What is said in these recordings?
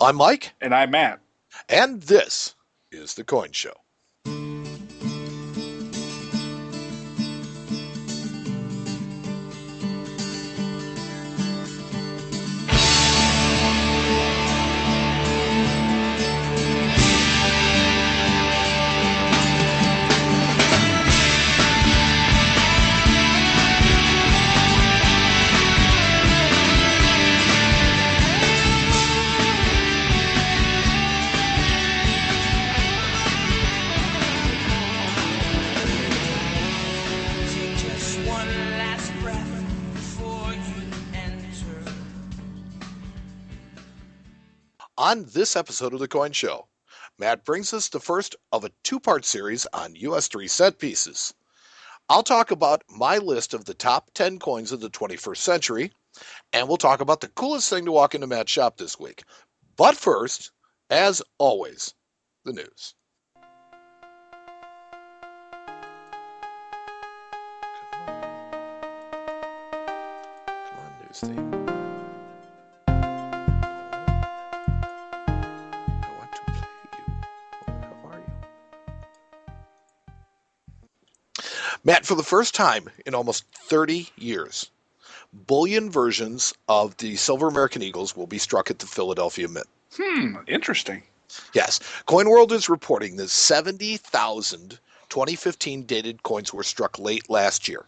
I'm Mike, And I'm Matt. and this is The Coin Show. Take just one last breath before you enter. On this episode of The Coin Show, Matt brings us the first of a two-part series on US 3 set pieces. I'll talk about my list of the top 10 coins of the 21st century, and we'll talk about the coolest thing to walk into Matt's shop this week. But first, as always, the news. Come on, news theme. I want to play you. How are you? Matt, for the first time in almost 30 years, bullion versions of the Silver American Eagles will be struck at the Philadelphia Mint. Interesting. Yes, Coin World is reporting that 70,000 2015 dated coins were struck late last year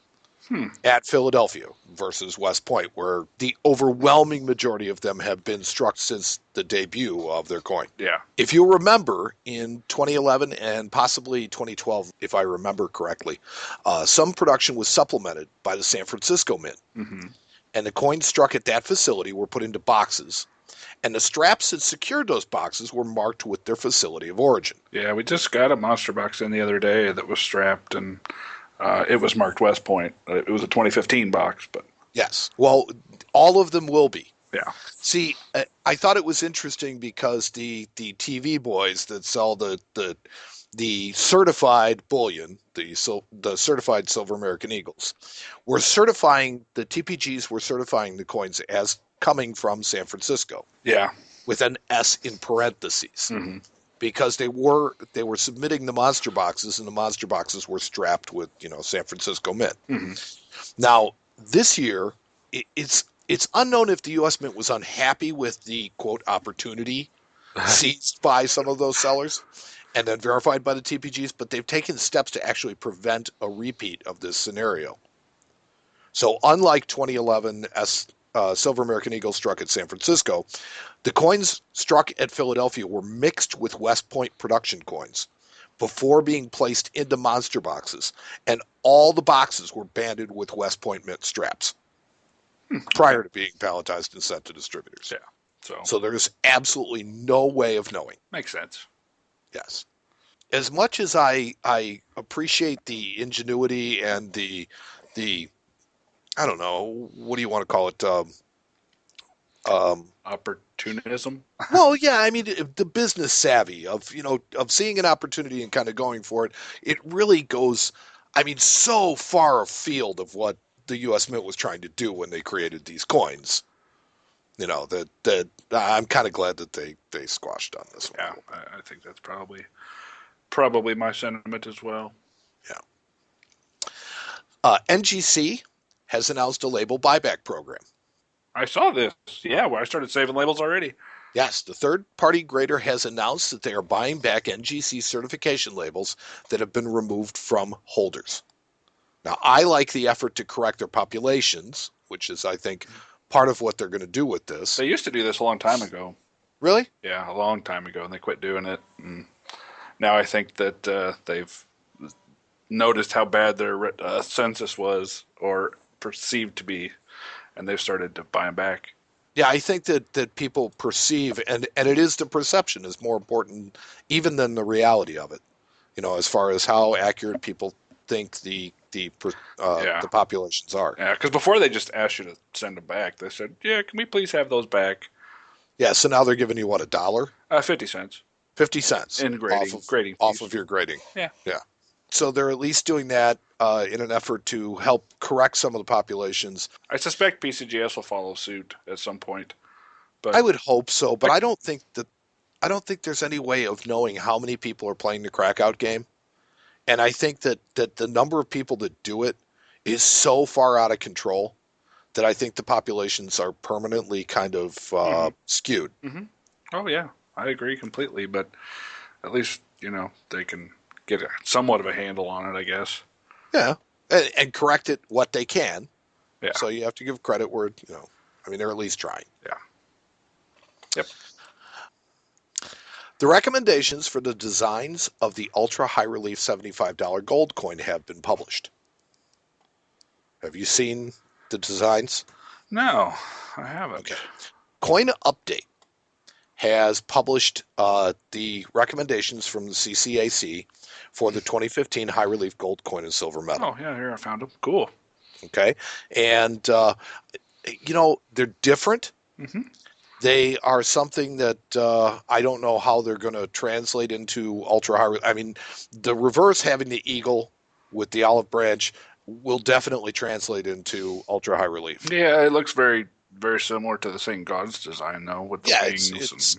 at Philadelphia versus West Point, where the overwhelming majority of them have been struck since the debut of their coin. Yeah. If you remember, in 2011 and possibly 2012, if I remember correctly, some production was supplemented by the San Francisco Mint. Mm-hmm. And the coins struck at that facility were put into boxes. And the straps that secured those boxes were marked with their facility of origin. Yeah, we just got a monster box in the other day that was strapped, and it was marked West Point. It was a 2015 box, but Yes. Well, all of them will be. yeah. See, I thought it was interesting because the TV boys that sell the certified bullion, the certified Silver American Eagles, were certifying the TPGs were certifying the coins as coming from San Francisco Yeah. with an S in parentheses. Mm-hmm. Because they were submitting the monster boxes, and the monster boxes were strapped with San Francisco Mint. Mm-hmm. Now this year, it's unknown if the U.S. Mint was unhappy with the quote opportunity seized by some of those sellers, and then verified by the TPGs, but they've taken steps to actually prevent a repeat of this scenario. So unlike 2011 Silver American Eagle struck at San Francisco, the coins struck at Philadelphia were mixed with West Point production coins before being placed into monster boxes, and all the boxes were banded with West Point Mint straps prior to being palletized and sent to distributors. Yeah. So there's absolutely no way of knowing. Makes sense. Yes. As much as I appreciate the ingenuity and the I don't know, what do you want to call it? Opportunism. Well, yeah, I mean the business savvy of seeing an opportunity and kind of going for it. It really goes, I mean, so far afield of what the U.S. Mint was trying to do when they created these coins. That I'm kind of glad that they squashed on this one. Yeah, I think that's probably my sentiment as well. NGC has announced a label buyback program. I saw this. Yeah, where I started saving labels already. Yes, the third-party grader has announced that they are buying back NGC certification labels that have been removed from holders. Now, I like the effort to correct their populations, which is, I think, part of what they're going to do with this. They used to do this a long time ago. Really? Yeah, a long time ago, and they quit doing it. And now I think that they've noticed how bad their census was, or perceived to be, and they've started to buy them back. Yeah, I think that people perceive, and it is the perception is more important even than the reality of it. As far as how accurate people think the populations are. Yeah, because before they just asked you to send them back. They said, "Yeah, can we please have those back?" Yeah, so now they're giving you what, $1? 50 cents 50 cents in grading off fees. of your grading. Yeah. So they're at least doing that in an effort to help correct some of the populations. I suspect PCGS will follow suit at some point, I would hope so, but I don't think there's any way of knowing how many people are playing the Crackout game. And I think that the number of people that do it is so far out of control that I think the populations are permanently kind of skewed. hmm Oh yeah, I agree completely. But at least they can get somewhat of a handle on it, I guess. Yeah, and correct it what they can. Yeah. So you have to give credit where I mean, they're at least trying. Yeah. Yep. The recommendations for the designs of the ultra high relief $75 gold coin have been published. Have you seen the designs? No, I haven't. Okay. Coin Update has published the recommendations from the CCAC for the 2015 high relief gold coin and silver medal. Oh yeah, here I found them. Cool. Okay, and they're different. Mm-hmm. They are something that I don't know how they're going to translate into ultra high. I mean, the reverse having the eagle with the olive branch will definitely translate into ultra high relief. Yeah, it looks very, very similar to the St. God's design, though, with the wings.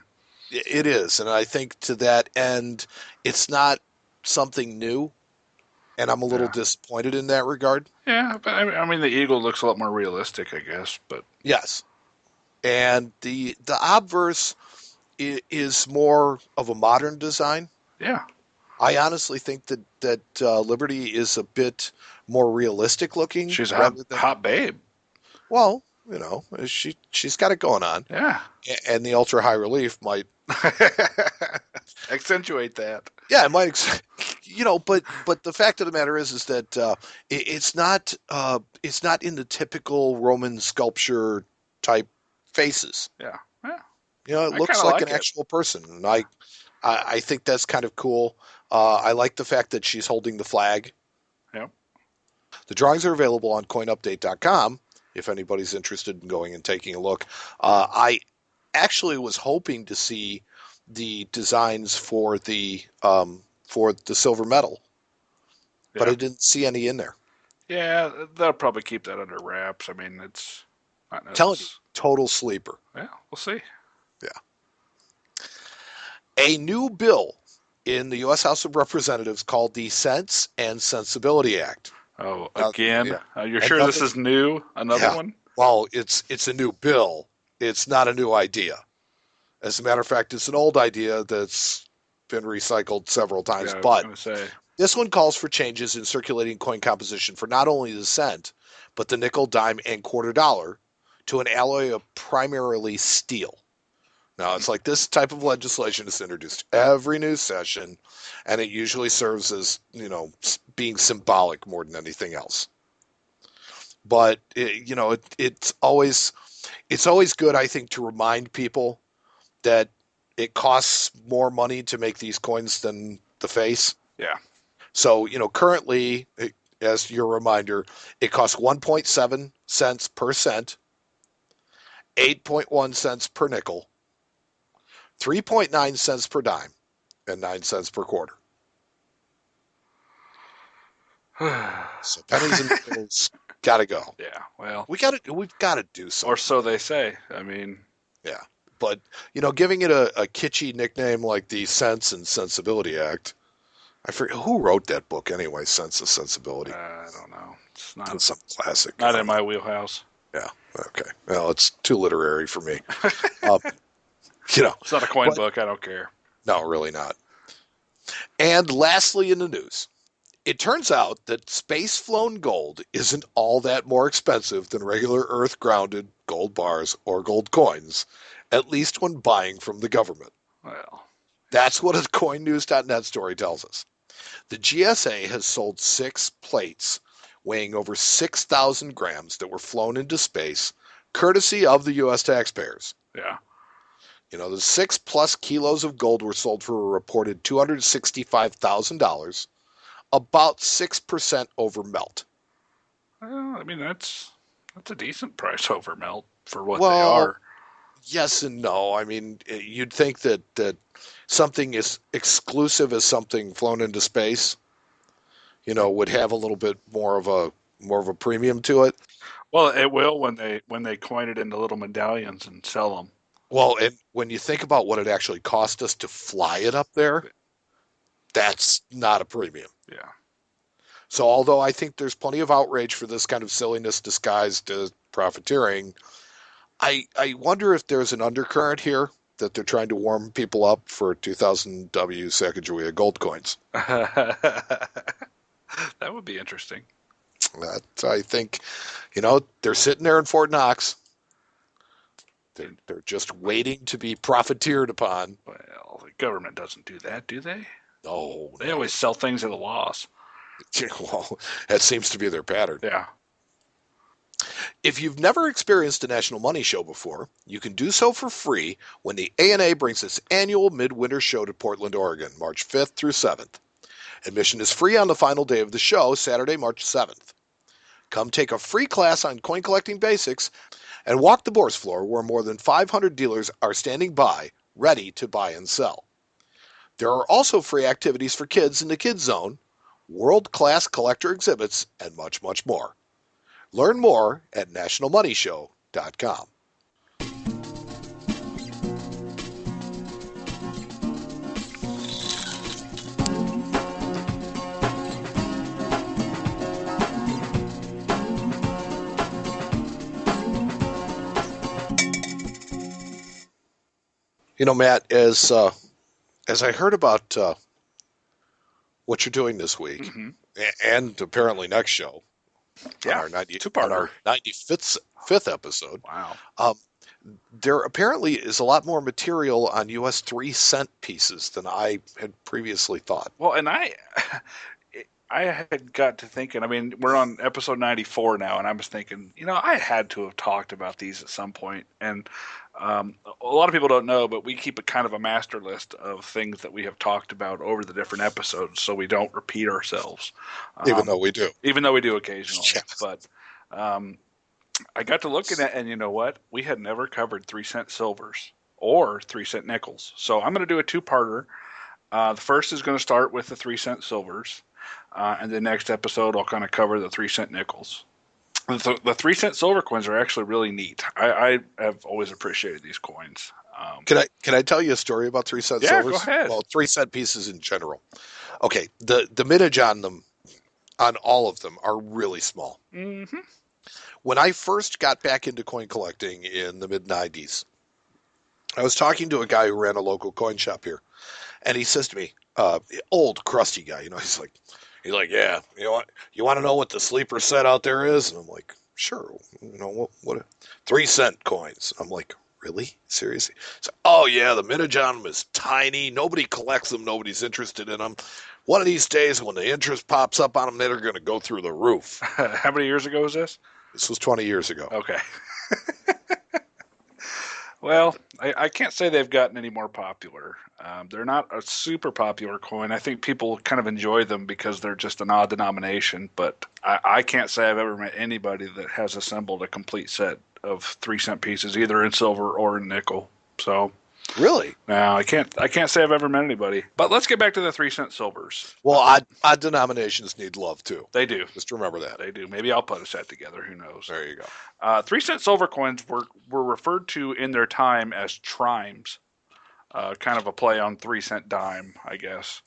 It is, and I think to that end, it's not something new, and I'm a little disappointed in that regard. Yeah, but I mean, the eagle looks a lot more realistic, I guess. But yes. And the obverse is more of a modern design. Yeah. I honestly think that Liberty is a bit more realistic looking. She's a hot babe. Well, she's got it going on. Yeah. And the ultra high relief might accentuate that. Yeah, it might. But the fact of the matter is that it's not in the typical Roman sculpture type faces. Yeah. It looks like an actual person, and I think that's kind of cool. I like the fact that she's holding the flag. Yeah. The drawings are available on coinupdate.com if anybody's interested in going and taking a look. I actually was hoping to see the designs for the silver medal, but I didn't see any in there. Yeah, they'll probably keep that under wraps. I mean, it's not necessary. Telling you, total sleeper. Yeah, we'll see. Yeah. A new bill in the U.S. House of Representatives called the Sense and Sensibility Act. Oh, again? You're sure this is new? Another one? Well, it's a new bill. It's not a new idea. As a matter of fact, it's an old idea that's been recycled several times. Yeah, but say. This one calls for changes in circulating coin composition for not only the cent, but the nickel, dime, and quarter dollar to an alloy of primarily steel. Now, it's like this type of legislation is introduced every new session, and it usually serves as, being symbolic more than anything else. But, it's always good, I think, to remind people that it costs more money to make these coins than the face. Yeah. So, currently, as your reminder, it costs 1.7 cents per cent, 8.1 cents per nickel, 3.9 cents per dime, and 9 cents per quarter. So pennies and nickels got to go. Yeah, well, we've got to do something. Or so they say. I mean, yeah, but giving it a kitschy nickname like the Sense and Sensibility Act. I forget who wrote that book anyway. Sense and Sensibility. I don't know. It's some classic. Not in my wheelhouse. Yeah. Okay. Well, it's too literary for me. It's not a coin book. I don't care. No, really not. And lastly, in the news, it turns out that space-flown gold isn't all that more expensive than regular Earth-grounded gold bars or gold coins, at least when buying from the government. Well, that's what a CoinNews.net story tells us. The GSA has sold 6 plates weighing over 6,000 grams that were flown into space, courtesy of the U.S. taxpayers. Yeah. The 6+ kilos of gold were sold for a reported $265,000, about 6% over melt. Well, I mean, that's a decent price over melt for what they are. Yes and no. I mean, you'd think that something as exclusive as something flown into space, would have a little bit more of a premium to it. Well, it will when they coin it into little medallions and sell them. Well, and when you think about what it actually cost us to fly it up there, that's not a premium. Yeah. So, although I think there's plenty of outrage for this kind of silliness disguised as profiteering, I wonder if there's an undercurrent here that they're trying to warm people up for 2000 W Sacagawea gold coins. That would be interesting. That I think, they're sitting there in Fort Knox. They're just waiting to be profiteered upon. Well, the government doesn't do that, do they? Oh, They always sell things at a loss. well, that seems to be their pattern. Yeah. If you've never experienced a National Money Show before, you can do so for free when the ANA brings its annual Midwinter Show to Portland, Oregon, March 5th through 7th. Admission is free on the final day of the show, Saturday, March 7th. Come take a free class on coin collecting basics and walk the bourse floor where more than 500 dealers are standing by, ready to buy and sell. There are also free activities for kids in the Kids Zone, world-class collector exhibits, and much, much more. Learn more at nationalmoneyshow.com. Matt, as I heard about what you're doing this week, Mhm. and apparently next show, Yeah. on our 90, Two-parter. on our 95th fifth episode, Wow. there apparently is a lot more material on U.S. 3-cent pieces than I had previously thought. Well, and I had got to thinking, I mean, we're on episode 94 now, and I was thinking, I had to have talked about these at some point. And a lot of people don't know, but we keep a kind of a master list of things that we have talked about over the different episodes so we don't repeat ourselves. Even though we do. Even though we do occasionally. Yeah. But I got to looking at, and you know what? We had never covered 3-cent silvers or 3-cent nickels. So I'm going to do a two-parter. The first is going to start with the 3-cent silvers. And the next episode, I'll kind of cover the 3-cent nickels. The 3-cent silver coins are actually really neat. I have always appreciated these coins. Can I tell you a story about 3-cent Yeah, silvers? go ahead. Well, 3-cent pieces in general. Okay, the mintage on them, on all of them, are really small. Mm-hmm. When I first got back into coin collecting in the mid-90s, I was talking to a guy who ran a local coin shop here, and he says to me, old crusty guy, he's like, yeah, you want to know what the sleeper set out there is? And I'm like, sure, what 3-cent coins. I'm like, really? Seriously? So, oh yeah, the mintage on them is tiny. Nobody collects them. Nobody's interested in them. One of these days, when the interest pops up on them, they're going to go through the roof. How many years ago was this? This was 20 years ago. Okay. Well, I can't say they've gotten any more popular. They're not a super popular coin. I think people kind of enjoy them because they're just an odd denomination, but I can't say I've ever met anybody that has assembled a complete set of 3-cent pieces, either in silver or in nickel. So Really? no, I can't say I've ever met anybody. But let's get back to the 3-cent silvers. Well, odd denominations need love too. They do. Just remember that. They do. Maybe I'll put a set together. Who knows? There you go. 3-cent silver coins were referred to in their time as trimes, kind of a play on 3-cent dime, I guess.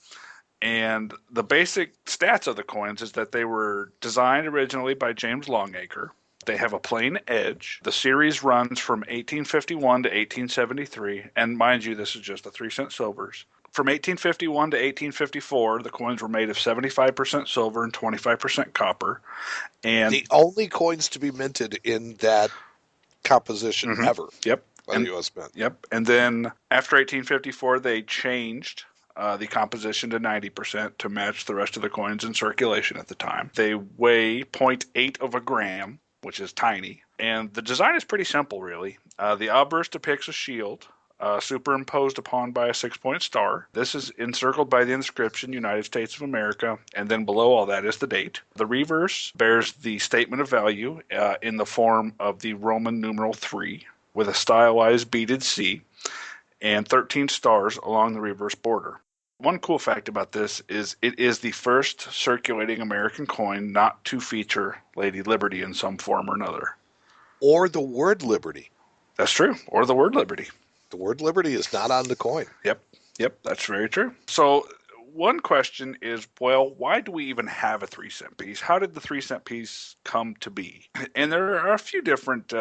And the basic stats of the coins is that they were designed originally by James Longacre. They have a plain edge. The series runs from 1851 to 1873, and mind you, this is just the 3-cent silvers. From 1851 to 1854, the coins were made of 75% silver and 25% copper. And The only coins to be minted in that composition Mhm. ever Yep. by the U.S. Mint. Yep. And then after 1854, they changed the composition to 90% to match the rest of the coins in circulation at the time. They weigh 0.8 of a gram, which is tiny. And the design is pretty simple, really. The obverse depicts a shield superimposed upon by a 6-point star. This is encircled by the inscription United States of America, and then below all that is the date. The reverse bears the statement of value in the form of the Roman numeral 3 with a stylized beaded C and 13 stars along the reverse border. One cool fact about this is it is the first circulating American coin not to feature Lady Liberty in some form or another. Or the word liberty. That's true, or the word liberty. The word liberty is not on the coin. Yep, that's very true. So one question is, well, why do we even have a 3-cent piece? How did the 3-cent piece come to be? And there are a few different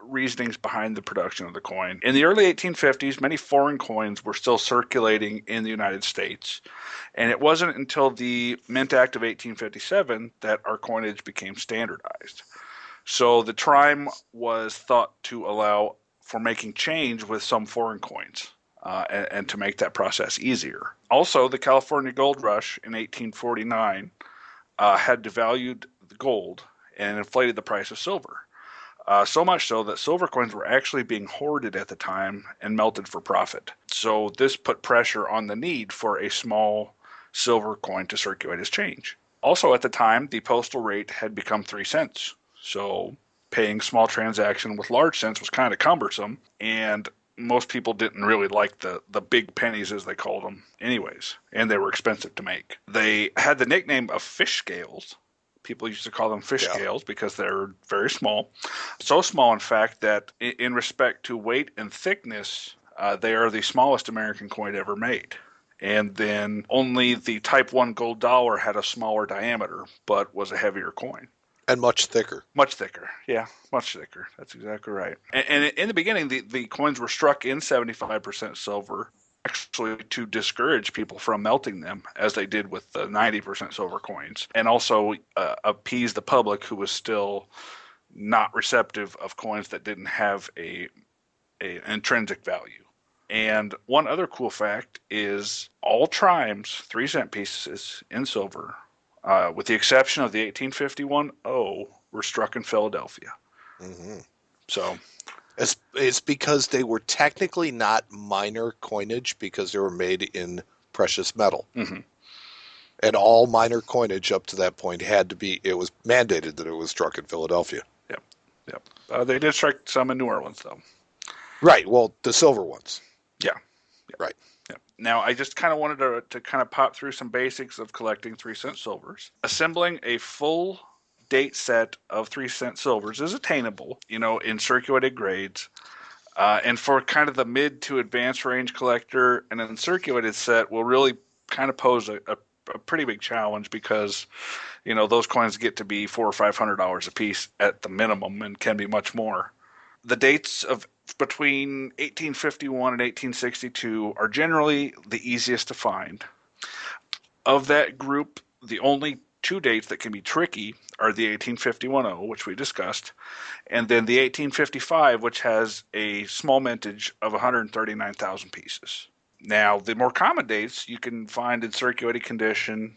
reasonings behind the production of the coin. In the early 1850s, many foreign coins were still circulating in the United States. And it wasn't until the Mint Act of 1857 that our coinage became standardized. So the time was thought to allow for making change with some foreign coins. And to make that process easier. Also, the California Gold Rush in 1849 had devalued the gold and inflated the price of silver. So much so that silver coins were actually being hoarded at the time and melted for profit. So this put pressure on the need for a small silver coin to circulate as change. Also at the time, the postal rate had become 3 cents. So paying small transaction with large cents was kind of cumbersome, and most people didn't really like the big pennies, as they called them, anyways, and they were expensive to make. They had the nickname of fish scales. People used to call them fish scales because they're very small. So small, in fact, that in respect to weight and thickness, they are the smallest American coin ever made. And then only the Type 1 gold dollar had a smaller diameter, but was a heavier coin. And much thicker. Much thicker. Yeah, much thicker. That's exactly right. And in the beginning, the coins were struck in 75% silver, actually to discourage people from melting them, as they did with the 90% silver coins, and also appease the public, who was still not receptive of coins that didn't have an intrinsic value. And one other cool fact is all Trimes 3-cent pieces in silver, with the exception of the 1851 O, were struck in Philadelphia. Mm-hmm. So it's because they were technically not minor coinage because they were made in precious metal. Mm-hmm. And all minor coinage up to that point it was mandated that it was struck in Philadelphia. Yep. They did strike some in New Orleans, though. Right. Well, the silver ones. Yeah. Right. Yeah. Now, I just kind of wanted to kind of pop through some basics of collecting 3-cent silvers. Assembling a full date set of 3-cent silvers is attainable, in circulated grades. And for kind of the mid to advanced range collector, an uncirculated set will really kind of pose a pretty big challenge because, those coins get to be $400 or $500 a piece at the minimum and can be much more. The dates of between 1851 and 1862 are generally the easiest to find. Of that group, the only 2 dates that can be tricky are the 1851 O, which we discussed, and then the 1855, which has a small mintage of 139,000 pieces. Now, the more common dates you can find in circulating condition,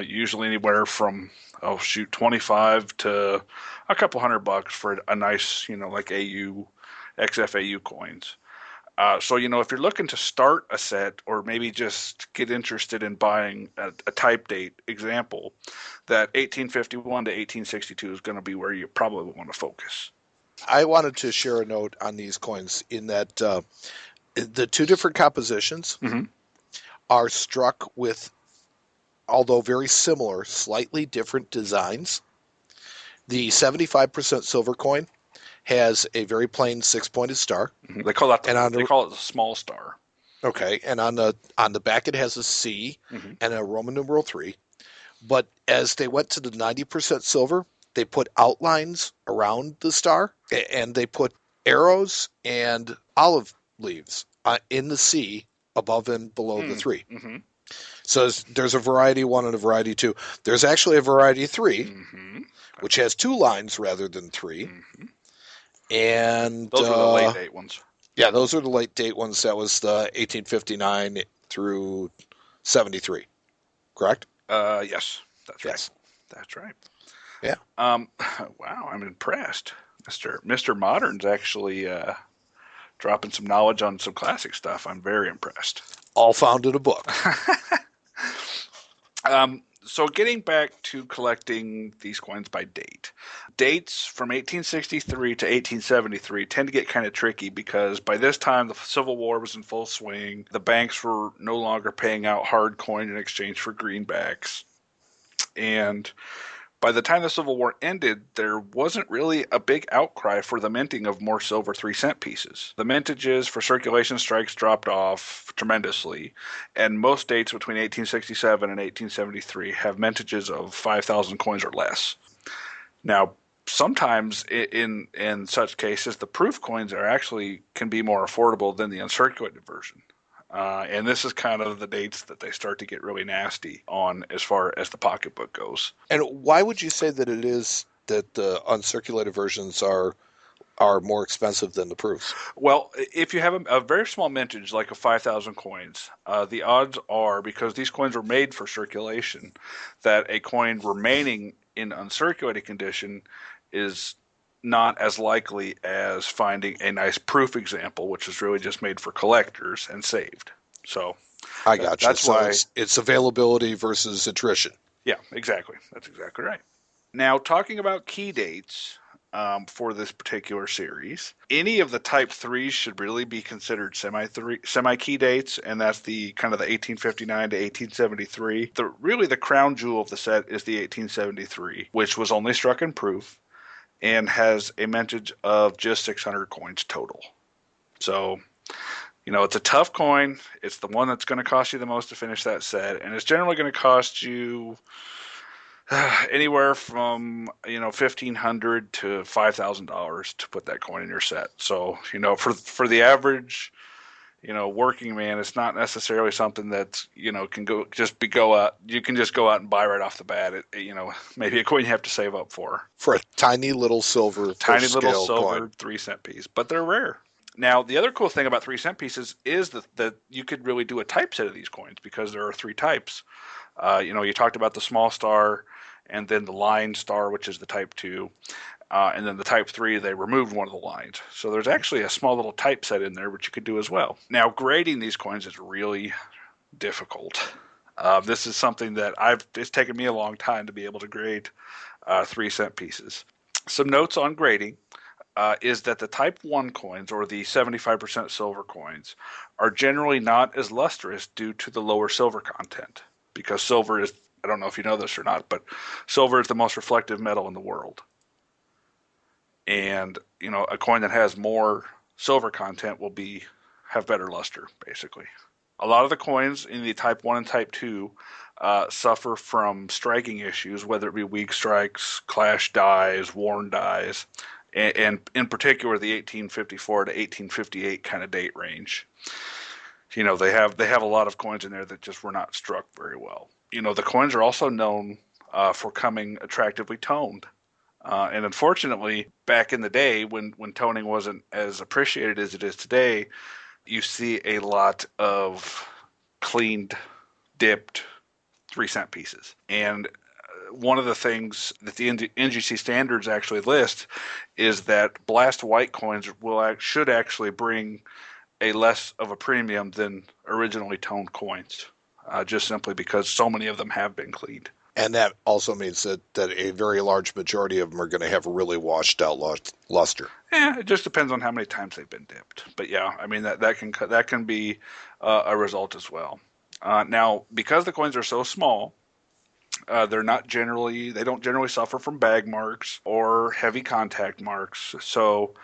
usually anywhere from 25 to a couple $100 for a nice, like AU, XFAU coins. So, if you're looking to start a set or maybe just get interested in buying a type date example, that 1851 to 1862 is going to be where you probably want to focus. I wanted to share a note on these coins in that the 2 different compositions are struck with, although very similar, slightly different designs. The 75% silver coin has a very plain 6-pointed star. Mm-hmm. They call it the small star. Okay, and on the back it has a C and a Roman numeral 3. But as they went to the 90% silver, they put outlines around the star, and they put arrows and olive leaves in the C above and below the 3. Mm-hmm. So there's a variety 1 and a variety 2. There's actually a variety 3, which has 2 lines rather than 3. Mm-hmm. And those are the late date ones. Yeah, those are the late date ones. That was the 1859 through 73, correct? Yes, that's right. Yes. That's right. Yeah. Wow, I'm impressed. Mr. Modern's actually dropping some knowledge on some classic stuff. I'm very impressed. All found in a book. So getting back to collecting these coins by date. Dates from 1863 to 1873 tend to get kind of tricky because by this time the Civil War was in full swing. The banks were no longer paying out hard coin in exchange for greenbacks. And By the time the Civil War ended, there wasn't really a big outcry for the minting of more silver 3-cent pieces. The mintages for circulation strikes dropped off tremendously, and most dates between 1867 and 1873 have mintages of 5,000 coins or less. Now, sometimes in such cases, the proof coins are actually can be more affordable than the uncirculated version. And this is kind of the dates that they start to get really nasty on as far as the pocketbook goes. And why would you say that it is that the uncirculated versions are more expensive than the proofs? Well, if you have a very small mintage, like a 5,000 coins, the odds are, because these coins are made for circulation, that a coin remaining in uncirculated condition is not as likely as finding a nice proof example, which is really just made for collectors and saved. So I got you. that's So why it's availability versus attrition. Yeah, exactly. That's exactly right. Now, talking about key dates for this particular series, any of the Type 3s should really be considered semi key dates, and that's the kind of the 1859 to 1873. Really the crown jewel of the set is the 1873, which was only struck in proof and has a mintage of just 600 coins total. So, it's a tough coin. It's the one that's going to cost you the most to finish that set, and it's generally going to cost you anywhere from $1,500 to $5,000 to put that coin in your set. So for the average working man, it's not necessarily something that can go out. You can just go out and buy right off the bat. Maybe a coin you have to save up for a tiny little silver, tiny little scale silver coin. 3-cent piece, but they're rare. Now, the other cool thing about 3-cent pieces is that you could really do a typeset of these coins because there are 3 types. You talked about the small star, and then the line star, which is the Type 2, and then the Type 3, they removed one of the lines. So there's actually a small little typeset in there, which you could do as well. Now, grading these coins is really difficult. This is something that it's taken me a long time to be able to grade 3-cent pieces. Some notes on grading is that the Type 1 coins, or the 75% silver coins, are generally not as lustrous due to the lower silver content, because silver is, I don't know if you know this or not, but silver is the most reflective metal in the world. And, a coin that has more silver content will have better luster, basically. A lot of the coins in the Type 1 and Type 2 suffer from striking issues, whether it be weak strikes, clash dies, worn dies, and in particular the 1854 to 1858 kind of date range. They have a lot of coins in there that just were not struck very well. The coins are also known for coming attractively toned. And unfortunately, back in the day when toning wasn't as appreciated as it is today, you see a lot of cleaned, dipped 3-cent pieces. And one of the things that the NGC standards actually list is that blast white coins should actually bring a less of a premium than originally toned coins, just simply because so many of them have been cleaned. And that also means that a very large majority of them are going to have really washed out luster. Yeah, it just depends on how many times they've been dipped. But yeah, I mean that can be a result as well. Now, because the coins are so small, they don't generally suffer from bag marks or heavy contact marks. So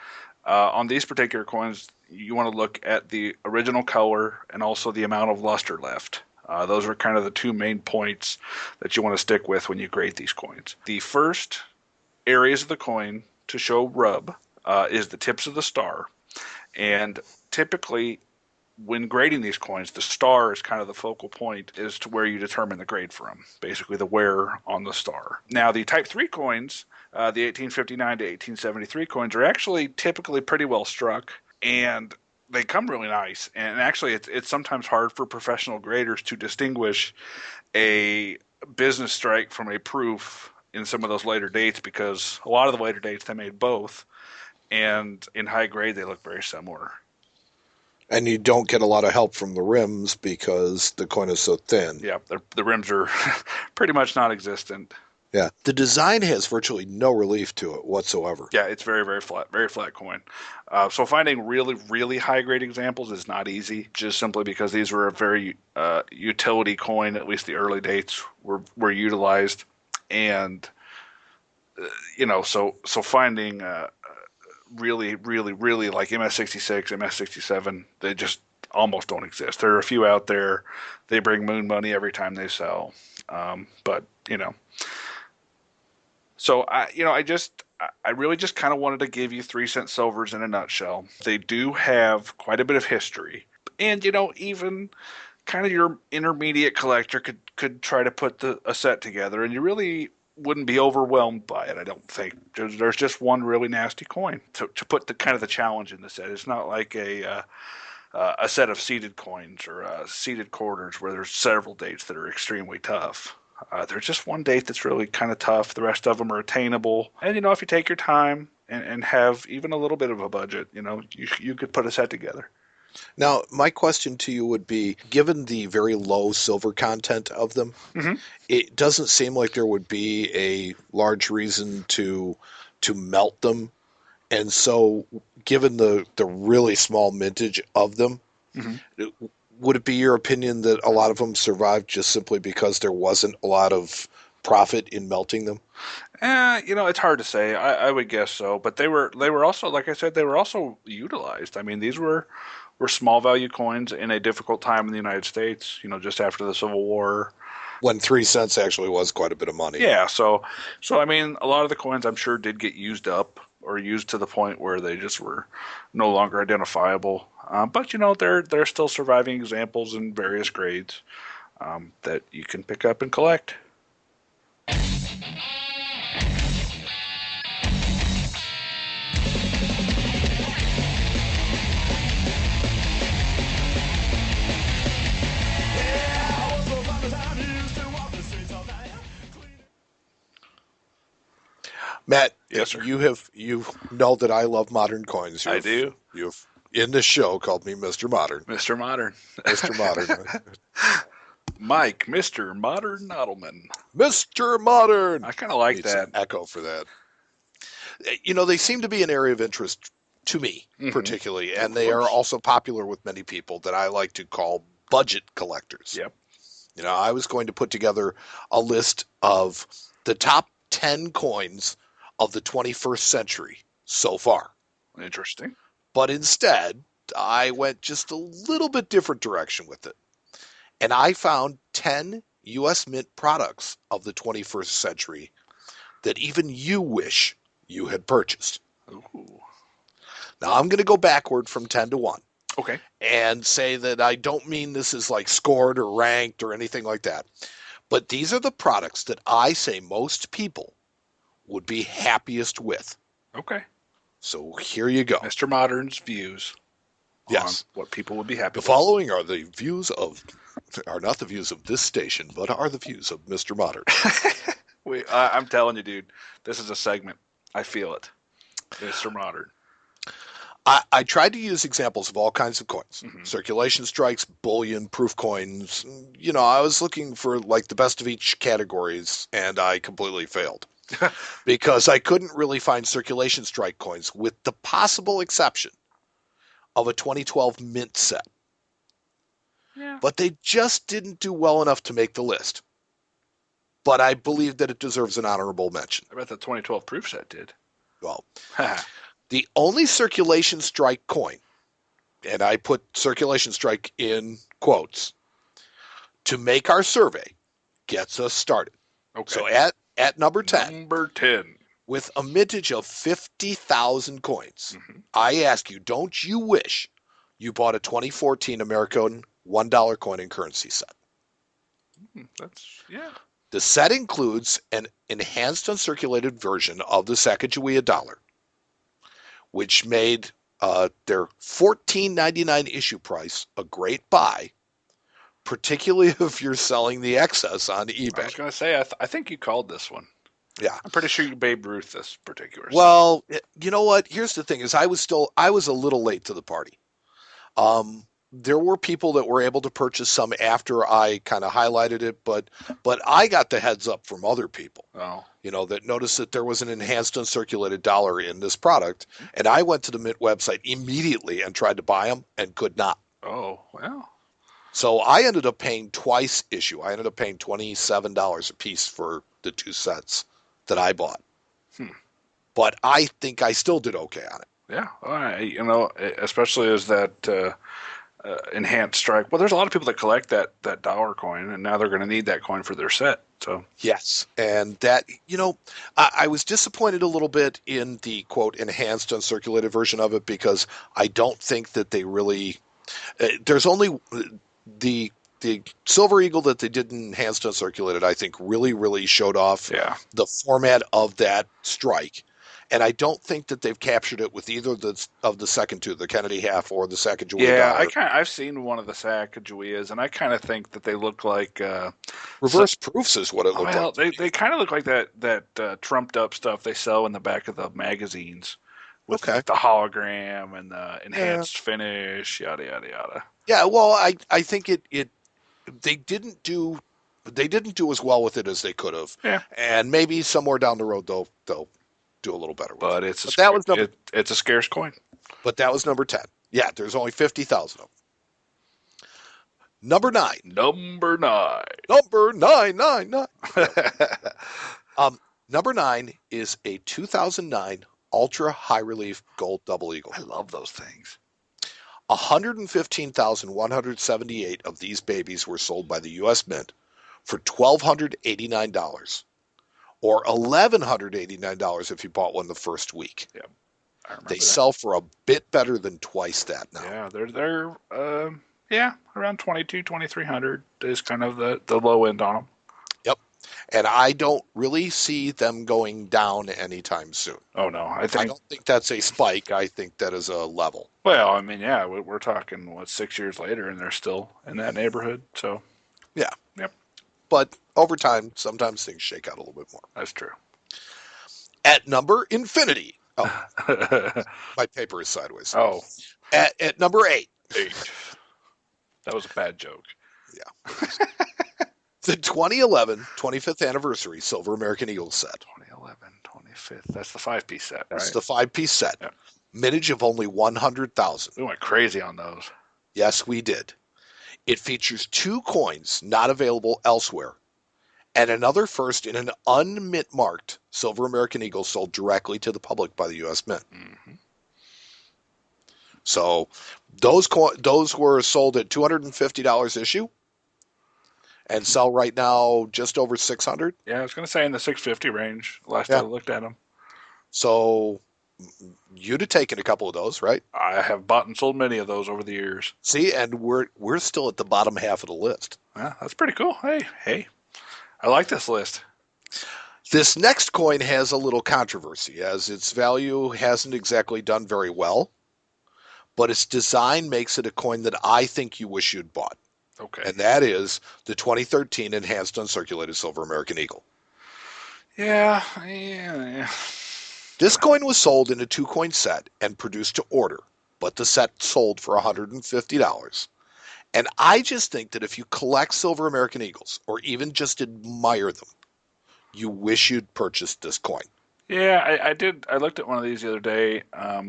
on these particular coins, you want to look at the original color and also the amount of luster left. Those are kind of the 2 main points that you want to stick with when you grade these coins. The first areas of the coin to show rub is the tips of the star. And typically, when grading these coins, the star is kind of the focal point as to where you determine the grade from, basically the wear on the star. Now, the Type 3 coins, the 1859 to 1873 coins, are actually typically pretty well struck, and they come really nice. And actually, it's sometimes hard for professional graders to distinguish a business strike from a proof in some of those later dates, because a lot of the later dates they made both, and in high grade they look very similar. And you don't get a lot of help from the rims because the coin is so thin. Yeah, the rims are pretty much non-existent. Yeah. The design has virtually no relief to it whatsoever. Yeah, it's very, very flat coin. So finding really, really high-grade examples is not easy, just simply because these were a very utility coin, at least the early dates were utilized. And so finding really, really, really like MS-66, MS-67, they just almost don't exist. There are a few out there. They bring moon money every time they sell. But so I really just kind of wanted to give you 3 cent silvers in a nutshell. They do have quite a bit of history, and even kind of your intermediate collector could try to put a set together, and you really wouldn't be overwhelmed by it. I don't think there's just one really nasty coin to put the kind of the challenge in the set. It's not like a set of seeded coins or seeded quarters where there's several dates that are extremely tough. There's just one date that's really kind of tough. The rest of them are attainable. And, if you take your time and have even a little bit of a budget, you could put a set together. Now, my question to you would be, given the very low silver content of them, it doesn't seem like there would be a large reason to melt them. And so, given the really small mintage of them, would it be your opinion that a lot of them survived just simply because there wasn't a lot of profit in melting them? It's hard to say. I would guess so, but they were also, like I said, they were also utilized. I mean, these were small value coins in a difficult time in the United States. Just after the Civil War, When 3 cents actually was quite a bit of money. Yeah. So I mean, a lot of the coins I'm sure did get used up or used to the point where they just were no longer identifiable. But there are still surviving examples in various grades that you can pick up and collect. Matt, Yes, sir. you know that I love modern coins. I do. You've in this show called me Mr. Modern. Mr. Modern. Mr. Modern. Mike, Mr. Modern Nodelman. Mr. Modern. I kind of like Need that. some echo for that. They seem to be an area of interest to me, particularly, and they are also popular with many people that I like to call budget collectors. Yep. I was going to put together a list of the top 10 coins of the 21st century so far. Interesting. But instead, I went just a little bit different direction with it. And I found 10 U.S. Mint products of the 21st century that even you wish you had purchased. Ooh. Now, I'm going to go backward from 10 to 1 Okay. and say that I don't mean this is like scored or ranked or anything like that. But these are the products that I say most people would be happiest with. Okay. So here you go. Mr. Modern's views Yes. on what people would be happy The with. following are not the views of this station, but are the views of Mr. Modern. I'm telling you, dude, this is a segment. I feel it. Mr. Modern. I tried to use examples of all kinds of coins. Circulation strikes, bullion, proof coins. I was looking for like the best of each categories, and I completely failed. Because I couldn't really find circulation strike coins with the possible exception of a 2012 mint set. Yeah. But they just didn't do well enough to make the list. But I believe that it deserves an honorable mention. I bet the 2012 proof set did. Well, the only circulation strike coin, and I put circulation strike in quotes, to make our survey gets us started. Okay. So at number 10, Number 10. with a mintage of 50,000 coins, I ask you, don't you wish you bought a 2014 American $1 coin and currency set? Yeah. The set includes an enhanced uncirculated version of the Sacagawea dollar, which made their $14.99 issue price a great buy, particularly if you're selling the excess on I eBay. was going to say, I think you called this one. Yeah. I'm pretty sure you Babe Ruth this particular. Well, you know what? Here's the thing: is I was a little late to the party. There were people that were able to purchase some after I kind of highlighted it, but I got the heads up from other people. Oh. That noticed that there was an enhanced uncirculated dollar in this product, and I went to the Mint website immediately and tried to buy them and could not. Oh, well. So I ended up paying twice issue. I ended up paying $27 a piece for the two sets that I bought. But I think I still did okay on it. Yeah, especially as that enhanced strike. Well, there's a lot of people that collect that dollar coin, and now they're going to need that coin for their set. So Yes, and that, I was disappointed a little bit in the quote enhanced uncirculated version of it because I don't think that they really. There's only the Silver Eagle that they did enhanced uncirculated. I think really showed off yeah, the format of that strike, and I don't think that they've captured it with either of the second two, the Kennedy half or the Sacagawea yeah. dollar. I've seen one of the Sacagaweas, and I kind of think that they look like. Reverse proofs is what it looked Well, like. they kind of look like that trumped up stuff they sell in the back of the magazines with Okay. like the hologram and the Yeah. enhanced finish, yada yada yada. Yeah, well, I think it they didn't do as well with it as they could have, Yeah, and maybe somewhere down the road they'll do a little better with it. but it's a But that was number it's a scarce coin. but that was number 10. Yeah, there's only 50,000 of them. Number 9. Number 9. Number 999. Number 9 is a 2009 ultra high relief gold double eagle. I love those things. 115,178 of these babies were sold by the U.S. Mint for $1,289, or $1,189 if you bought one the first week. Yeah, I remember They that. sell for a bit better than twice that now. Yeah, they're around 2,300 is kind of the low end on them. Yep. And I don't really see them going down anytime soon. Oh no, I I think. don't think that's a spike. I think that is a level. Well, I mean, yeah, we're talking 6 years later, and they're still in that neighborhood. So Yeah. Yep. But over time, sometimes things shake out a little bit more. that's true. At number infinity. Oh, my paper is sideways. Oh, At number 8. 8. That was a bad joke. The 2011 25th anniversary Silver American Eagle set. 2011, 25th. That's the 5-piece set, right? It's the 5-piece set. Yeah. Mintage of only 100,000. We went crazy on those. Yes, we did. It features 2 coins not available elsewhere, and another first in an unmint marked Silver American Eagle sold directly to the public by the U.S. Mint. Mm-hmm. So those were sold at $250 issue, and sell right now just over $600. Yeah, I was going to say in the 650 range. Last Yeah. I looked at them. So you'd have taken a couple of those, right? I have bought and sold many of those over the years. See, and we're still at the bottom half of the list. Yeah, that's pretty cool. Hey, I like this list. This next coin has a little controversy, as its value hasn't exactly done very well, but its design makes it a coin that I think you wish you'd bought, Okay. and that is the 2013 Enhanced Uncirculated Silver American Eagle. Yeah. This coin was sold in a 2-coin set and produced to order, but the set sold for $150. And I just think that if you collect Silver American Eagles, or even just admire them, you wish you'd purchased this coin. Yeah, I did. I looked at one of these the other day.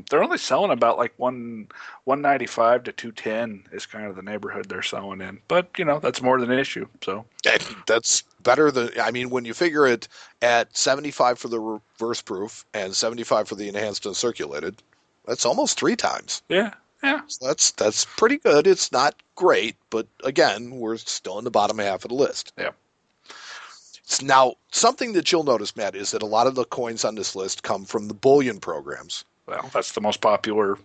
They're only selling about like 195 to 210 is kind of the neighborhood they're selling in. But that's more than an issue. So And that's better than, I mean, when you figure it at 75 for the reverse proof and 75 for the enhanced uncirculated, that's almost 3 times. yeah. So that's pretty good. It's not great, but again, we're still in the bottom half of the list. Yeah. Now, something that you'll notice, Matt, is that a lot of the coins on this list come from the bullion programs. Well, that's the most popular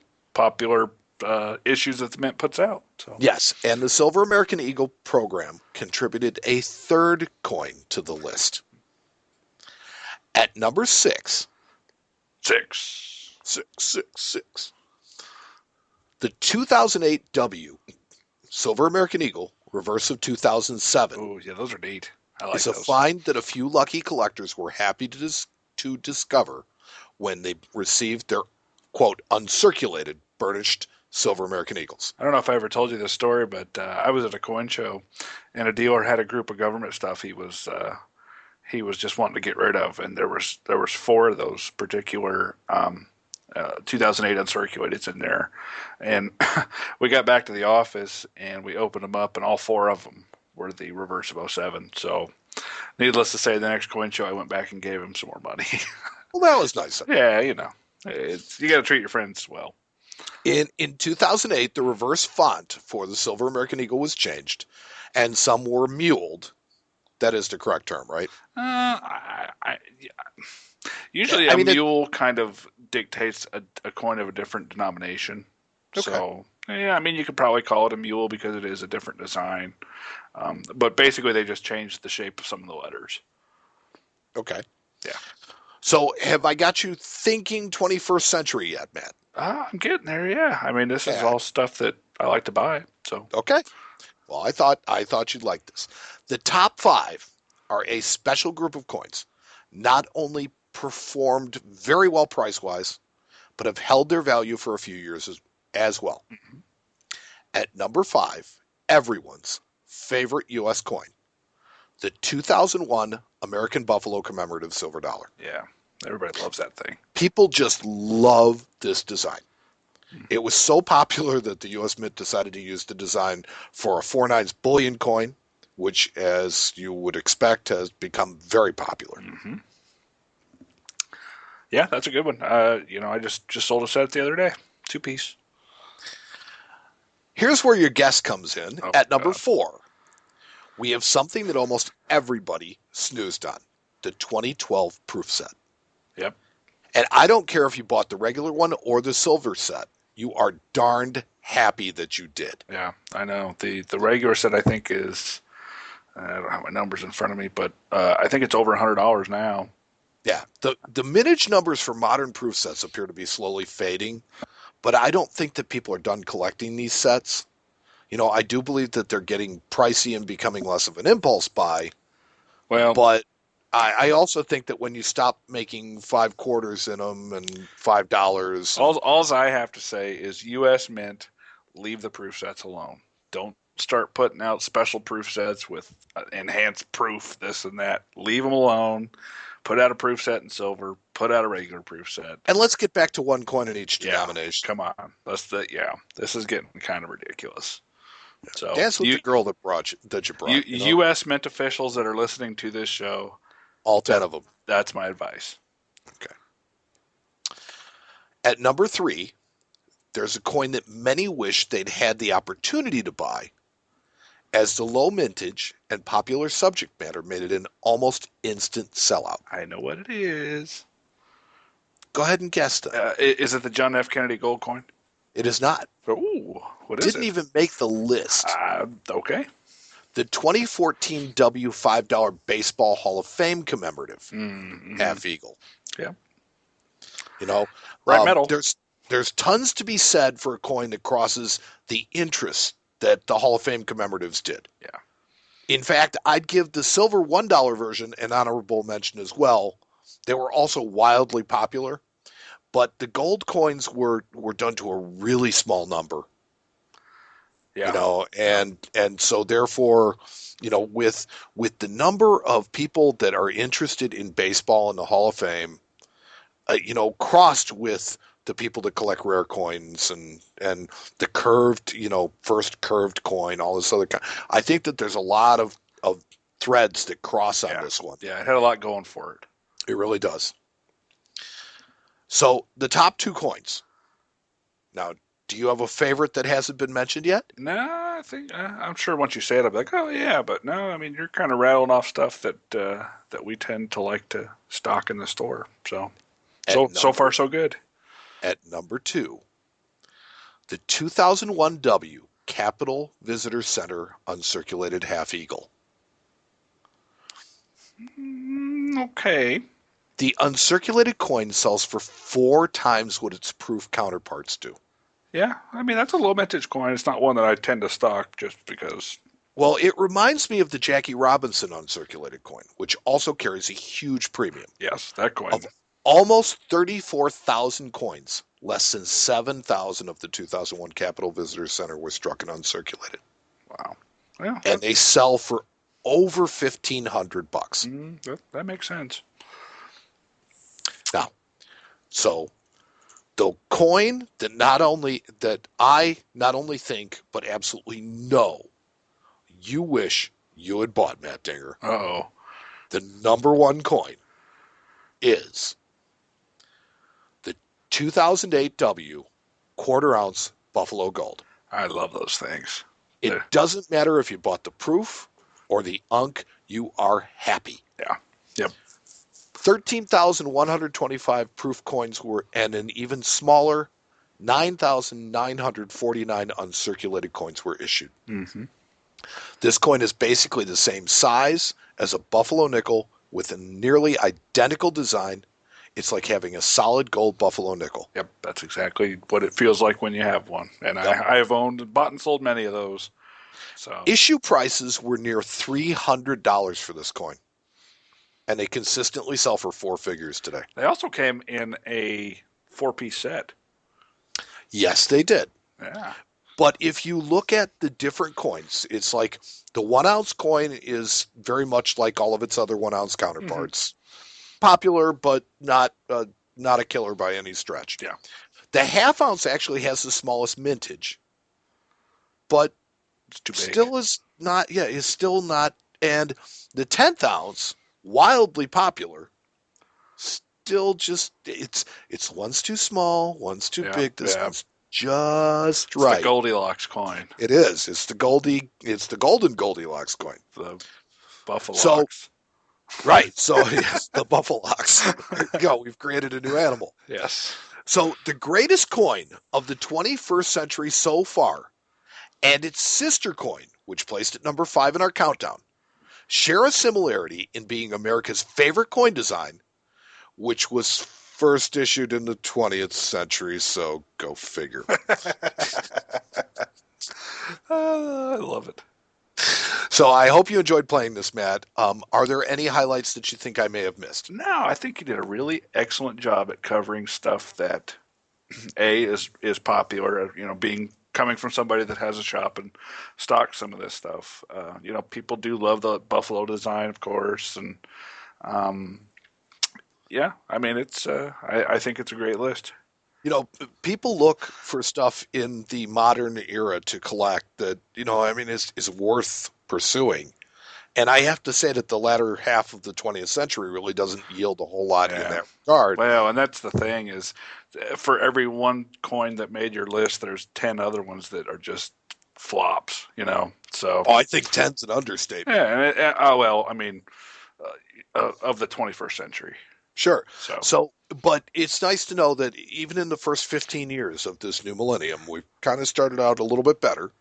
issues that the Mint puts out. So Yes, and the Silver American Eagle program contributed a 3rd coin to the list. At number 6, 6. the 2008 W Silver American Eagle, reverse of 2007, Oh yeah, those are neat. I like is a those. find that a few lucky collectors were happy to discover when they received their, quote, uncirculated burnished Silver American Eagles. I don't know if I ever told you this story, but I was at a coin show, and a dealer had a group of government stuff he was just wanting to get rid of, and there was 4 of those particular 2008 uncirculated in there, and we got back to the office and we opened them up, and all 4 of them were the reverse of 07. So, needless to say, the next coin show I went back and gave him some more money. Well, that was nice. Yeah, you know, you got to treat your friends well. In 2008, the reverse font for the Silver American Eagle was changed, and some were muled. That is the correct term, right? Yeah. Usually I a mean, mule kind of dictates a coin of a different denomination. Okay. So, yeah, I mean, you could probably call it a mule because it is a different design. But basically, they just changed the shape of some of the letters. okay. Yeah. So, have I got you thinking 21st century yet, Matt? I'm getting there, yeah. I mean, this is Yeah. all stuff that I like to buy. So, Okay. Well, I thought you'd like this. The top 5 are a special group of coins, not only performed very well price wise, but have held their value for a few years as well. At number 5, everyone's favorite U.S. coin, the 2001 American Buffalo commemorative silver dollar. yeah, everybody loves that thing. People just love this design. It was so popular that the U.S. Mint decided to use the design for a 4/9 bullion coin, which, as you would expect, has become very popular. Yeah, that's a good one. I just sold a set the other day, 2-piece. Here's where your guess comes in. Oh, At number God. 4, we have something that almost everybody snoozed on, the 2012 proof set. Yep. And I don't care if you bought the regular one or the silver set. You are darned happy that you did. Yeah, I know. The regular set I think is I don't have my numbers in front of me, but I think it's over $100 now. Yeah. The mintage numbers for modern proof sets appear to be slowly fading, but I don't think that people are done collecting these sets. I do believe that they're getting pricey and becoming less of an impulse buy, Well, but I also think that when you stop making 5 quarters in them and $5, all I have to say is U.S. Mint, leave the proof sets alone. Don't start putting out special proof sets with enhanced proof, this and that. Leave them alone. Put out a proof set in silver. Put out a regular proof set. and let's get back to one coin in each Yeah, denomination. come on. This is getting kind of ridiculous. So Dance with the girl that you brought. U.S. Mint officials that are listening to this show, All 10 of them. that's my advice. Okay. At number 3, there's a coin that many wish they'd had the opportunity to buy, as the low mintage and popular subject matter made it an almost instant sellout. I know what it is. Go ahead and guess that. Is it the John F. Kennedy gold coin? It is not. Ooh, what is Didn't it? even make the list. Okay. The 2014 W $5 Baseball Hall of Fame commemorative Mm-hmm. half eagle. Yeah. Right metal. There's tons to be said for a coin that crosses the interest that the Hall of Fame commemoratives did. Yeah. In fact, I'd give the silver $1 version an honorable mention as well. They were also wildly popular, but the gold coins were done to a really small number. Yeah. And so therefore, with the number of people that are interested in baseball in the Hall of Fame, crossed with the people that collect rare coins and the curved, first curved coin, all this other kind. I think that there's a lot of threads that cross on this one. Yeah, it had a lot going for it. It really does. So the top 2 coins. Now, do you have a favorite that hasn't been mentioned yet? No, I think I'm sure once you say it, I'll be like, oh yeah, but no, I mean you're kind of rattling off stuff that we tend to like to stock in the store. So far so good. At number 2, the 2001 W Capitol Visitor Center uncirculated half eagle. Okay. The uncirculated coin sells for 4 times what its proof counterparts do. Yeah, I mean that's a low vintage coin. It's not one that I tend to stock just because. Well, it reminds me of the Jackie Robinson uncirculated coin, which also carries a huge premium. Yes, that coin. Of almost 34,000 coins, less than 7,000 of the 2001 Capitol Visitor Center were struck and uncirculated. Wow. Yeah, And they sell for over $1,500. That makes sense. Now, so the coin that I not only think but absolutely know you wish you had bought, Matt Dinger, Uh-oh. the number 1 coin is 2008 W quarter ounce Buffalo Gold. I love those things. It They're- doesn't matter if you bought the proof or the unk, you are happy. Yeah. Yep. 13,125 proof coins were, and an even smaller 9,949 uncirculated coins were issued. Mm-hmm. This coin is basically the same size as a Buffalo nickel with a nearly identical design. It's like having a solid gold Buffalo nickel. Yep. That's exactly what it feels like when you have one. And Yep. I have owned, bought and sold many of those. So Issue prices were near $300 for this coin, and they consistently sell for four figures today. they also came in a 4-piece set. Yes, they did. Yeah. But if you look at the different coins, it's like the 1 ounce coin is very much like all of its other 1 ounce counterparts. Popular, but not a killer by any stretch. Yeah. The half ounce actually has the smallest mintage, but It's too big. still is not. Yeah, is still not. And the 10th ounce, wildly popular, still just it's one's too small, one's too Yeah, big. This yeah. one's just It's right. the Goldilocks coin. It is. It's the golden Goldilocks coin. The Buffalo. So- Right. So yes, the Buffalox. There you go. We've created a new animal. Yes. So the greatest coin of the 21st century so far, and its sister coin, which placed at number 5 in our countdown, share a similarity in being America's favorite coin design, which was first issued in the 20th century. So go figure. I love it. So I hope you enjoyed playing this, Matt. Are there any highlights that you think I may have missed? No, I think you did a really excellent job at covering stuff that is popular. Coming from somebody that has a shop and stocks some of this stuff. People do love the Buffalo design, of course, and yeah, I mean it's. I think it's a great list. People look for stuff in the modern era to collect that, is worth pursuing. And I have to say that the latter half of the 20th century really doesn't yield a whole lot in Yeah. that regard. Well, and that's the thing is, for every one coin that made your list, there's 10 other ones that are just flops. So Oh, I think 10's an understatement. yeah, and of the 21st century. Sure. So But it's nice to know that even in the first 15 years of this new millennium, we've kind of started out a little bit better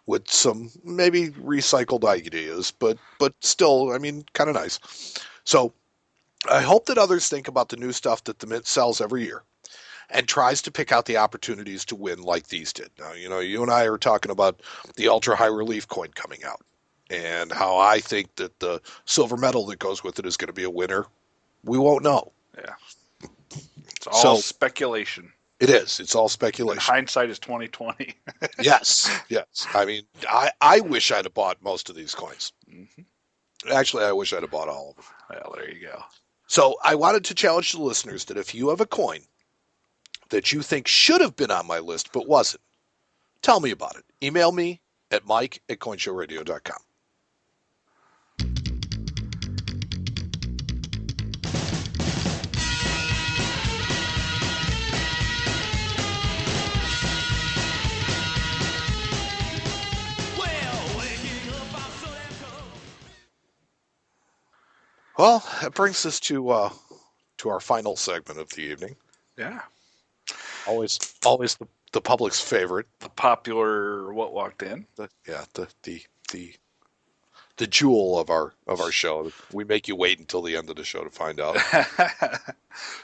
with some maybe recycled ideas, but still, kind of nice. So I hope that others think about the new stuff that the Mint sells every year and tries to pick out the opportunities to win like these did. Now, you and I are talking about the ultra high relief coin coming out and how I think that the silver medal that goes with it is going to be a winner. We won't know. yeah, it's all So- speculation. It is. It's all And speculation. hindsight is 2020. Yes. I wish I'd have bought most of these coins. Mhm. Actually, I wish I'd have bought all of them. Well, there you go. So I wanted to challenge the listeners that if you have a coin that you think should have been on my list but wasn't, tell me about it. Email me at mike@coinshowradio.com. Well, waking up, I'm so damn cold. Well, that brings us to our final segment of the evening. Yeah, Always the public's favorite. the popular what walked in. The jewel of our show. We make you wait until the end of the show to find out.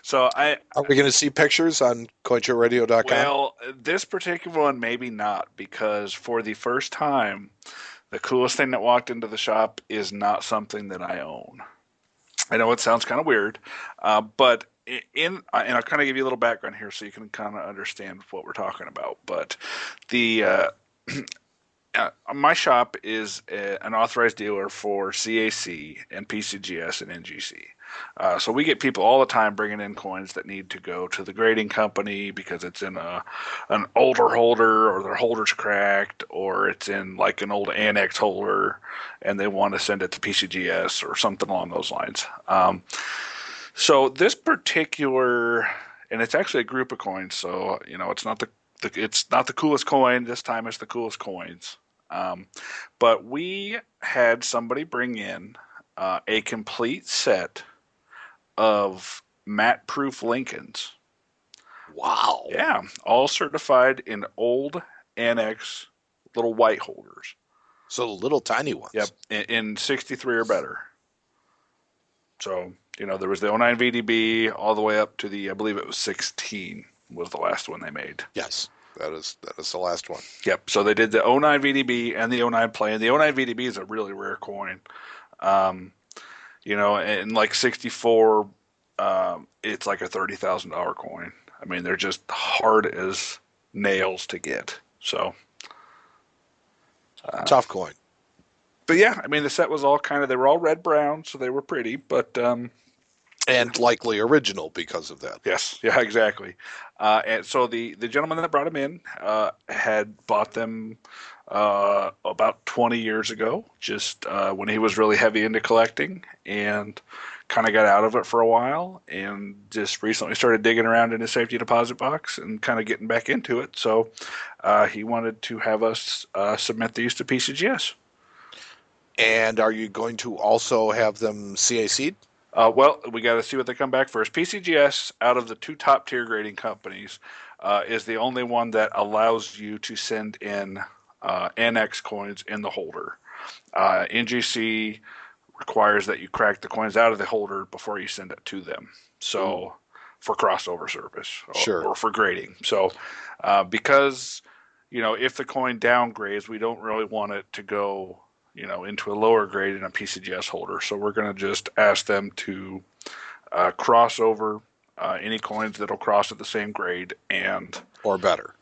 So Are we going to see pictures on CoinShowRadio.com? well, this particular one maybe not, because for the first time, the coolest thing that walked into the shop is not something that I own. I know it sounds kind of weird, but and I'll kind of give you a little background here so you can kind of understand what we're talking about. But the my shop is an authorized dealer for CAC and PCGS and NGC. So we get people all the time bringing in coins that need to go to the grading company because it's in an older holder, or their holder's cracked, or it's in like an old annex holder and they want to send it to PCGS or something along those lines. So this particular, and it's actually a group of coins. So it's not it's not the coolest coin this time. It's the coolest coins. But we had somebody bring in a complete set of matte-proof Lincolns. Wow. Yeah, all certified in old Annex little white holders. So the little tiny ones. Yep, in 63 or better. So, there was the '09 VDB all the way up to I believe it was 16 was the last one they made. Yes, that is the last one. Yep, so they did the '09 VDB and the '09 Play, and the '09 VDB is a really rare coin. And like 64, it's like a $30,000 coin. I mean, they're just hard as nails to get. So, Tough coin. but yeah, I mean, the set was all they were all red brown, so they were pretty, but And likely original because of that. yes, yeah, exactly. And so the gentleman that brought him in had bought them about 20 years ago, just when he was really heavy into collecting, and kind of got out of it for a while, and just recently started digging around in his safety deposit box and kind of getting back into it. So he wanted to have us submit these to PCGS. And are you going to also have them CAC'd? Well, we got to see what they come back first. PCGS, out of the two top tier grading companies, is the only one that allows you to send in NX coins in the holder. NGC requires that you crack the coins out of the holder before you send it to them. So, for crossover service or for grading. So, because if the coin downgrades, we don't really want it to go into a lower grade in a PCGS holder. So we're going to just ask them to cross over any coins that'll cross at the same grade or better.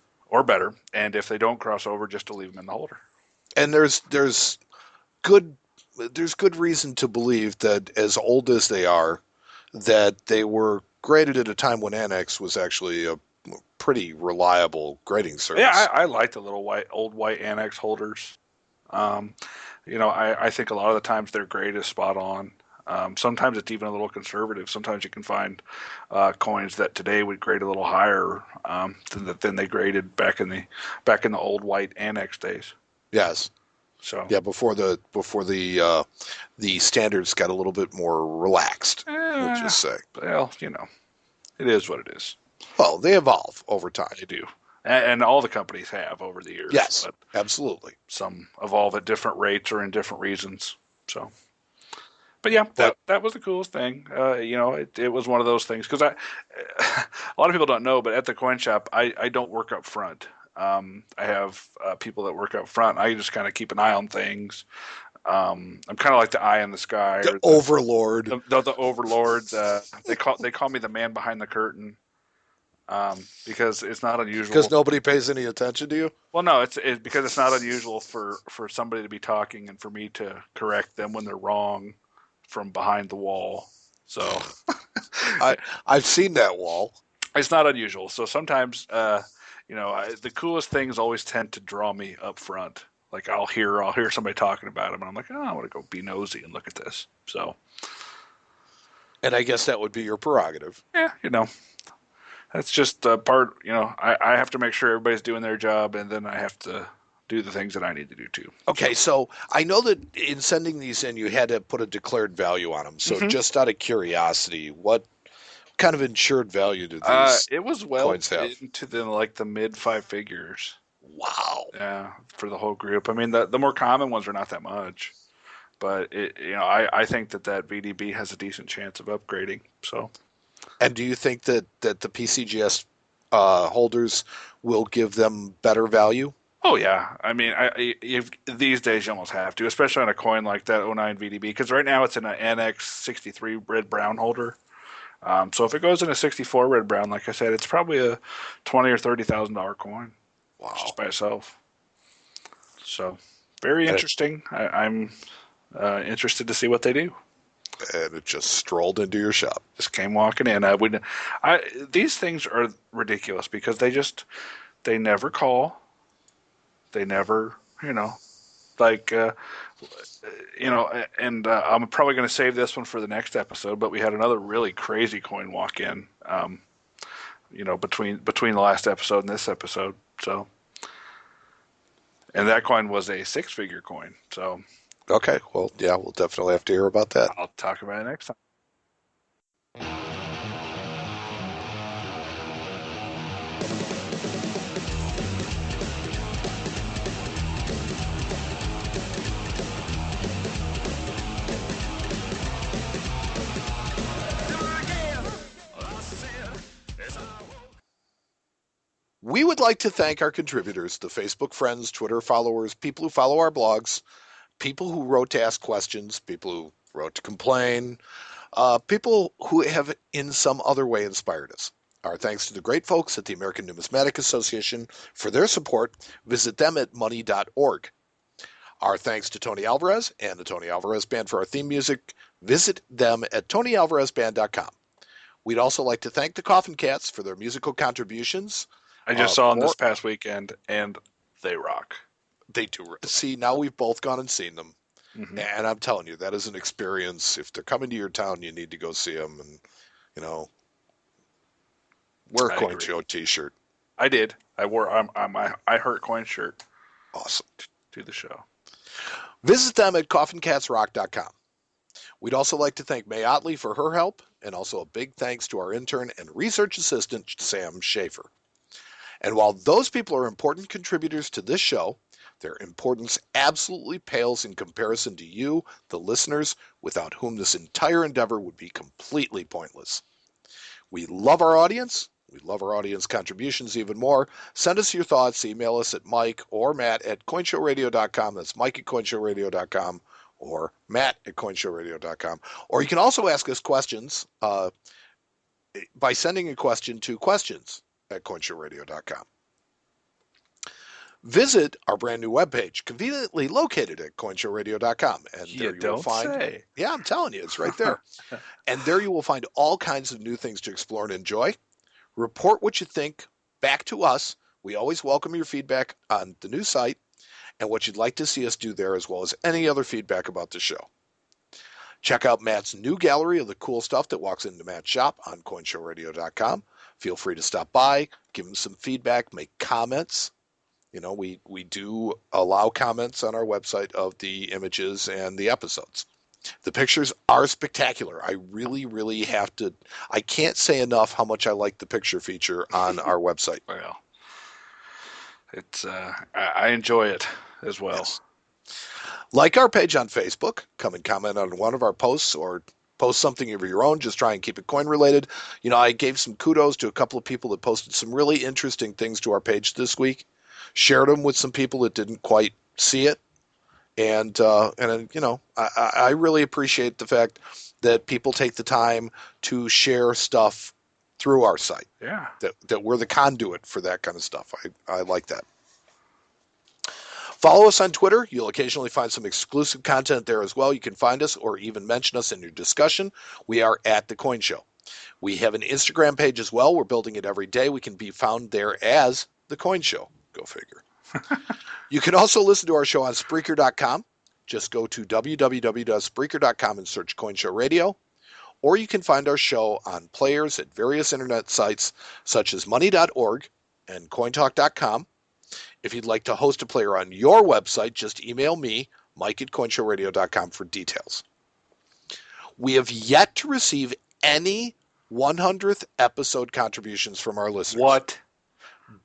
And if they don't cross over, just to leave them in the holder. And there's good reason to believe that as old as they are, that they were graded at a time when Annex was actually a pretty reliable grading service. Yeah, I like the little old white Annex holders. I think a lot of the times their grade is spot on. Sometimes it's even a little conservative. Sometimes you can find coins that today would grade a little higher than they graded back in the old white Annex days. Yes. So yeah, before the standards got a little bit more relaxed. We'll just say. Well, it is what it is. Well, they evolve over time. They do. And all the companies have over the years. Yes, absolutely. Some evolve at different rates or in different reasons. So, but yeah, that was the coolest thing. It was one of those things because a lot of people don't know, but at the coin shop, I don't work up front. I have people that work up front. I just kind of keep an eye on things. I'm kind of like the eye in the sky. The overlord. The overlord. They call me the man behind the curtain. Because it's not unusual. Because nobody pays any attention to you? Well, no, it's because it's not unusual for somebody to be talking and for me to correct them when they're wrong from behind the wall. So I've seen that wall. It's not unusual. So sometimes, the coolest things always tend to draw me up front. Like I'll hear somebody talking about them, and I'm like, I want to go be nosy and look at this. So, and I guess that would be your prerogative. Yeah, that's just part, I have to make sure everybody's doing their job, and then I have to do the things that I need to do too. Okay, so I know that in sending these in, you had to put a declared value on them. So just out of curiosity, what kind of insured value did these it was coins have? Into the mid 5 figures. Wow. Yeah, for the whole group. I mean, the more common ones are not that much. But, I think that VDB has a decent chance of upgrading, so... And do you think that the PCGS holders will give them better value? Oh, yeah. I mean, these days you almost have to, especially on a coin like that '09 VDB, because right now it's in an NX 63 red-brown holder. So if it goes in a 64 red-brown, like I said, it's probably a $20,000 or $30,000 coin. Wow. Just by itself. So, very interesting. I'm interested to see what they do. And it just strolled into your shop. Just came walking in. These things are ridiculous because they never call. They never, and I'm probably going to save this one for the next episode, but we had another really crazy coin walk in. between the last episode and this episode. So, and that coin was a 6-figure coin. So Okay, well, yeah, we'll definitely have to hear about that. I'll talk about it next time. We would like to thank our contributors, the Facebook friends, Twitter followers, people who follow our blogs, people who wrote to ask questions, people who wrote to complain, people who have in some other way inspired us. Our thanks to the great folks at the American Numismatic Association for their support. Visit them at money.org. Our thanks to Tony Alvarez and the Tony Alvarez Band for our theme music. Visit them at TonyAlvarezBand.com. We'd also like to thank the Coffin Cats for their musical contributions. I just saw them this past weekend, and they rock. They do. See, now we've both gone and seen them. Mhm. And I'm telling you, that is an experience. If they're coming to your town, you need to go see them and, wear a I Coin agree. Show t-shirt. I did. I wore I Hurt Coin shirt Awesome. to the show. Visit them at coffincatsrock.com. We'd also like to thank May Otley for her help, and also a big thanks to our intern and research assistant, Sam Schaefer. And while those people are important contributors to this show, their importance absolutely pales in comparison to you, the listeners, without whom this entire endeavor would be completely pointless. We love our audience. We love our audience contributions even more. Send us your thoughts. Email us at Mike or Matt at coinshowradio.com. That's Mike at coinshowradio.com or Matt at coinshowradio.com. Or you can also ask us questions by sending a question to questions at coinshowradio.com. Visit our brand new webpage, conveniently located at coinshowradio.com. And You don't say. Yeah, I'm telling you, it's right there. And there you will find all kinds of new things to explore and enjoy. Report what you think back to us. We always welcome your feedback on the new site and what you'd like to see us do there, as well as any other feedback about the show. Check out Matt's new gallery of the cool stuff that walks into Matt's shop on coinshowradio.com. Feel free to stop by, give him some feedback, make comments. We do allow comments on our website of the images and the episodes. The pictures are spectacular. I really, really have to. I can't say enough how much I like the picture feature on our website. Well, it's I enjoy it as well. Yes. Like our page on Facebook. Come and comment on one of our posts or post something of your own. Just try and keep it coin related. I gave some kudos to a couple of people that posted some really interesting things to our page this week. Shared them with some people that didn't quite see it. And I really appreciate the fact that people take the time to share stuff through our site. Yeah. That we're the conduit for that kind of stuff. I like that. Follow us on Twitter. You'll occasionally find some exclusive content there as well. You can find us or even mention us in your discussion. We are at The Coin Show. We have an Instagram page as well. We're building it every day. We can be found there as The Coin Show. Go figure. You can also listen to our show on Spreaker.com. Just go to www.spreaker.com and search Coin Show Radio. Or you can find our show on players at various internet sites such as money.org and cointalk.com. If you'd like to host a player on your website, just email me, Mike at coinshowradio.com, for details. We have yet to receive any 100th episode contributions from our listeners. What?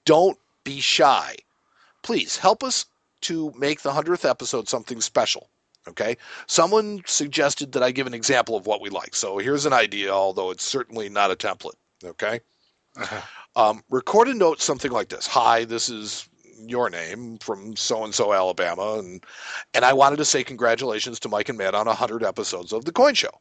Don't be shy. Please help us to make the 100th episode something special. Okay? Someone suggested that I give an example of what we like. So here's an idea, although it's certainly not a template. Okay? Record a note something like this. Hi, this is your name from so-and-so, Alabama, and I wanted to say congratulations to Mike and Matt on 100 episodes of The Coin Show.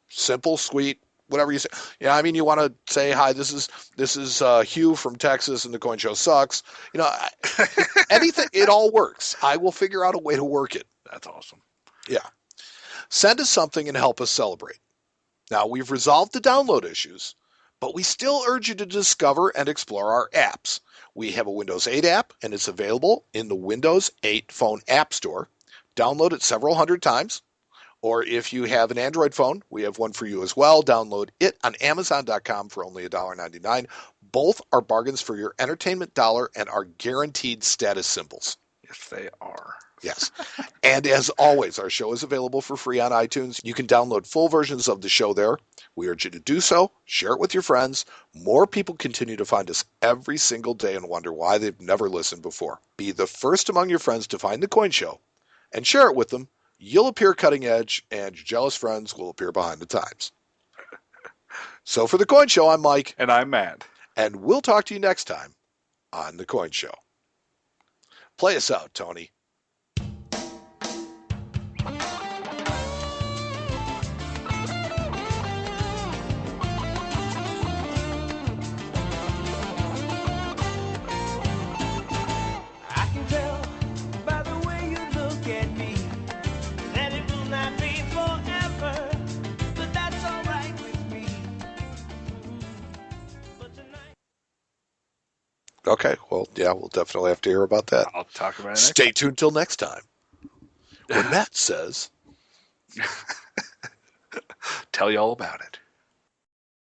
Simple, sweet, whatever you say. Yeah, I mean, you want to say, hi, this is Hugh from Texas, and The Coin Show sucks. Anything, it all works. I will figure out a way to work it. That's awesome. Yeah. Send us something and help us celebrate. Now, we've resolved the download issues, but we still urge you to discover and explore our apps. We have a Windows 8 app, and it's available in the Windows 8 phone app store. Download it several hundred times. Or if you have an Android phone, we have one for you as well. Download it on Amazon.com for only $1.99. Both are bargains for your entertainment dollar and are guaranteed status symbols. Yes, they are. Yes. And as always, our show is available for free on iTunes. You can download full versions of the show there. We urge you to do so. Share it with your friends. More people continue to find us every single day and wonder why they've never listened before. Be the first among your friends to find The Coin Show and share it with them. You'll appear cutting edge, and your jealous friends will appear behind the times. So for The Coin Show, I'm Mike. And I'm Matt. And we'll talk to you next time on The Coin Show. Play us out, Tony. I can tell by the way you look at me that it will not be forever, but that's all right with me. But tonight. Okay, well, yeah, we'll definitely have to hear about that. I'll talk about it next Stay tuned till next time. When Matt says, Tell you all about it.